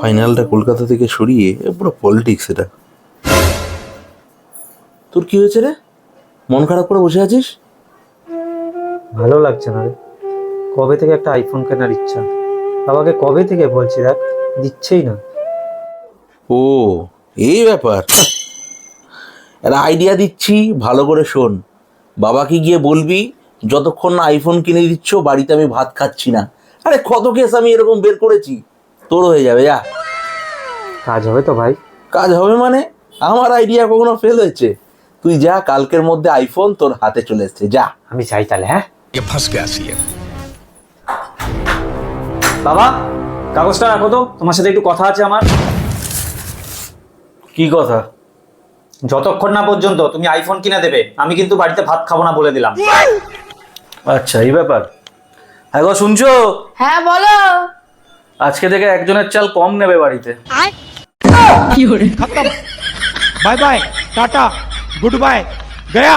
ফাইনালটা কলকাতা থেকে সরিয়ে পুরো পলিটিক্স এটা। তোর কি হয়েছে রে, মন খারাপ করে বসে আছিস? ভালো লাগছে না রে। কবে থেকে একটা আইফোন কেনার ইচ্ছা, বাবাকে কবে থেকে বলছি, দেখ দিচ্ছেই না। ও এই ব্যাপার, একটা আইডিয়া দিচ্ছি, ভালো করে শোন। বাবাকে গিয়ে বলবি যতক্ষণ না আইফোন কিনে দিচ্ছ বাড়িতে আমি ভাত খাচ্ছি না। আরে কত কেস আমি এরকম বের করেছি, তোর হয়ে যাবে যা। কাজ হবে তো ভাই? কাজ হবে মানে? আমার আইডিয়া কখনো ফেল হয়েছে? তুই যা, কালকের মধ্যে আইফোন তোর হাতে চলে এসছে, যা। আমি চাই তাহলে। হ্যাঁ ये फंस गया सी है। বাবা, কাগজটা রাখো তো, তোমার সাথে একটু কথা আছে আমার। কি কথা? যতক্ষণ না পর্যন্ত তুমি আইফোন কিনে দেবে আমি কিন্তু বাড়িতে ভাত খাবো না বলে দিলাম। আচ্ছা এই ব্যাপার। হ্যাঁ গো, শুনছো? হ্যাঁ বলো। আজকে থেকে একজনের চাল কম নেবে বাড়িতে। खत्म, bye bye, tata, good bye, गया।